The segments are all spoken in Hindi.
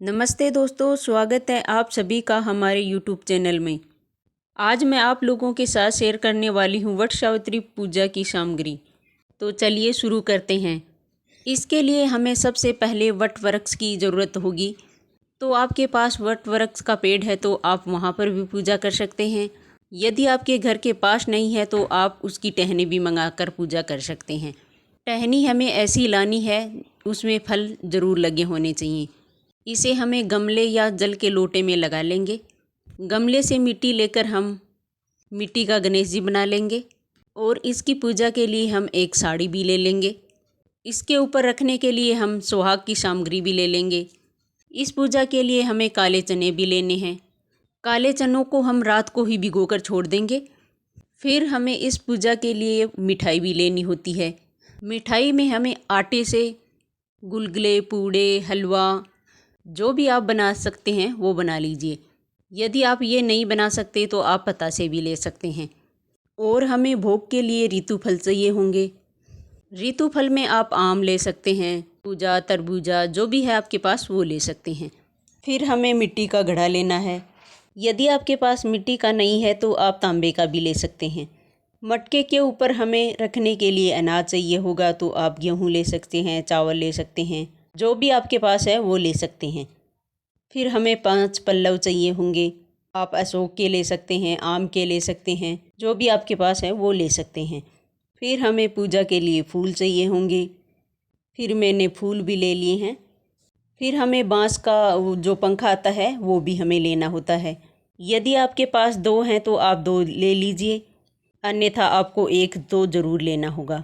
नमस्ते दोस्तों, स्वागत है आप सभी का हमारे यूट्यूब चैनल में। आज मैं आप लोगों के साथ शेयर करने वाली हूँ वट सावित्री पूजा की सामग्री। तो चलिए शुरू करते हैं। इसके लिए हमें सबसे पहले वट वृक्ष की ज़रूरत होगी। तो आपके पास वट वृक्ष का पेड़ है तो आप वहाँ पर भी पूजा कर सकते हैं। यदि आपके घर के पास नहीं है तो आप उसकी टहनी भी मंगाकर पूजा कर सकते हैं। टहनी हमें ऐसी लानी है, उसमें फल ज़रूर लगे होने चाहिए। इसे हमें गमले या जल के लोटे में लगा लेंगे। गमले से मिट्टी लेकर हम मिट्टी का गणेश जी बना लेंगे और इसकी पूजा के लिए हम एक साड़ी भी ले लेंगे। इसके ऊपर रखने के लिए हम सुहाग की सामग्री भी ले लेंगे। इस पूजा के लिए हमें काले चने भी लेने हैं। काले चनों को हम रात को ही भिगोकर छोड़ देंगे। फिर हमें इस पूजा के लिए मिठाई भी लेनी होती है। मिठाई में हमें आटे से गुलगुले, पूड़े, हलवा जो भी आप बना सकते हैं वो बना लीजिए। यदि आप ये नहीं बना सकते तो आप पतासे भी ले सकते हैं। और हमें भोग के लिए ऋतु फल चाहिए होंगे। ऋतु फल में आप आम ले सकते हैं, पूजा, तरबूजा जो भी है आपके पास वो ले सकते हैं। फिर हमें मिट्टी का घड़ा लेना है। यदि आपके पास मिट्टी का नहीं है तो आप तांबे का भी ले सकते हैं। मटके के ऊपर हमें रखने के लिए अनाज चाहिए होगा तो आप गेहूँ ले सकते हैं, चावल ले सकते हैं, जो भी आपके पास है वो ले सकते हैं। फिर हमें 5 पल्लव चाहिए होंगे। आप अशोक के ले सकते हैं, आम के ले सकते हैं, जो भी आपके पास है वो ले सकते हैं। फिर हमें पूजा के लिए फूल चाहिए होंगे। फिर मैंने फूल भी ले लिए हैं। फिर हमें बांस का जो पंखा आता है वो भी हमें लेना होता है। यदि आपके पास 2 हैं तो आप 2 ले लीजिए, अन्यथा आपको 1-2 ज़रूर लेना होगा।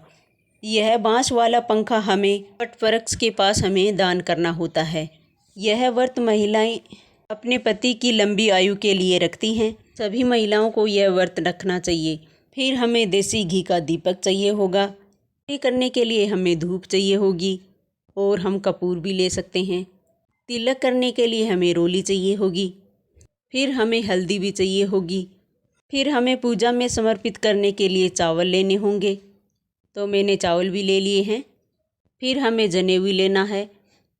यह बांस वाला पंखा हमें वट वृक्ष के पास हमें दान करना होता है। यह व्रत महिलाएं अपने पति की लंबी आयु के लिए रखती हैं। सभी महिलाओं को यह व्रत रखना चाहिए। फिर हमें देसी घी का दीपक चाहिए होगा। ये करने के लिए हमें धूप चाहिए होगी और हम कपूर भी ले सकते हैं। तिलक करने के लिए हमें रोली चाहिए होगी। फिर हमें हल्दी भी चाहिए होगी। फिर हमें पूजा में समर्पित करने के लिए चावल लेने होंगे, तो मैंने चावल भी ले लिए हैं। फिर हमें जनेऊ लेना है।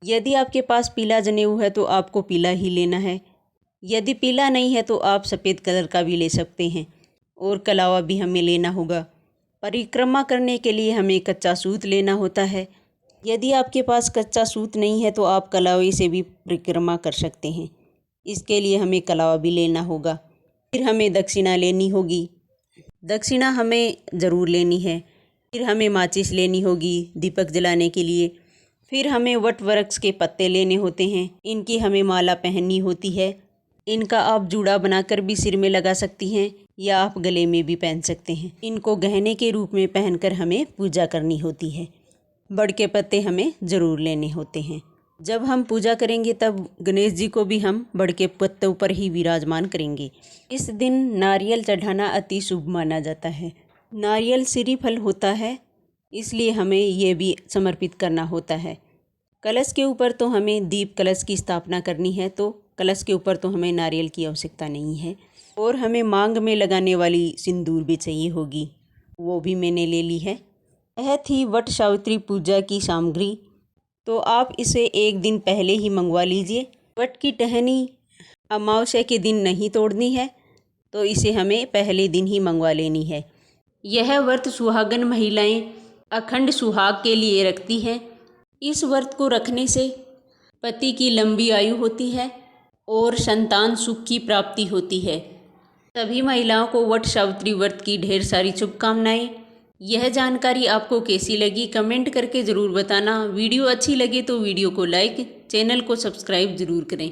यदि आपके पास पीला जनेऊ है तो आपको पीला ही लेना है। यदि पीला नहीं है तो आप सफ़ेद कलर का भी ले सकते हैं। और कलावा भी हमें लेना होगा। परिक्रमा करने के लिए हमें कच्चा सूत लेना होता है। यदि आपके पास कच्चा सूत नहीं है तो आप कलावे से भी परिक्रमा कर सकते हैं। इसके लिए हमें कलावा भी लेना होगा। फिर हमें दक्षिणा लेनी होगी। दक्षिणा हमें ज़रूर लेनी है। फिर हमें माचिस लेनी होगी दीपक जलाने के लिए। फिर हमें वट वृक्ष के पत्ते लेने होते हैं। इनकी हमें माला पहननी होती है। इनका आप जूड़ा बनाकर भी सिर में लगा सकती हैं या आप गले में भी पहन सकते हैं। इनको गहने के रूप में पहनकर हमें पूजा करनी होती है। बड़ के पत्ते हमें ज़रूर लेने होते हैं। जब हम पूजा करेंगे तब गणेश जी को भी हम बड़ के पत्तों पर ही विराजमान करेंगे। इस दिन नारियल चढ़ाना अति शुभ माना जाता है। नारियल श्री फल होता है, इसलिए हमें ये भी समर्पित करना होता है। कलश के ऊपर तो हमें दीप कलश की स्थापना करनी है, तो कलश के ऊपर तो हमें नारियल की आवश्यकता नहीं है। और हमें मांग में लगाने वाली सिंदूर भी चाहिए होगी, वो भी मैंने ले ली है। यह थी वट सावित्री पूजा की सामग्री। तो आप इसे एक दिन पहले ही मंगवा लीजिए। वट की टहनी अमावस्या के दिन नहीं तोड़नी है, तो इसे हमें पहले दिन ही मंगवा लेनी है। यह व्रत सुहागन महिलाएं अखंड सुहाग के लिए रखती हैं। इस व्रत को रखने से पति की लंबी आयु होती है और संतान सुख की प्राप्ति होती है। सभी महिलाओं को वट सावित्री व्रत की ढेर सारी शुभकामनाएं। यह जानकारी आपको कैसी लगी कमेंट करके ज़रूर बताना। वीडियो अच्छी लगे तो वीडियो को लाइक, चैनल को सब्सक्राइब ज़रूर करें।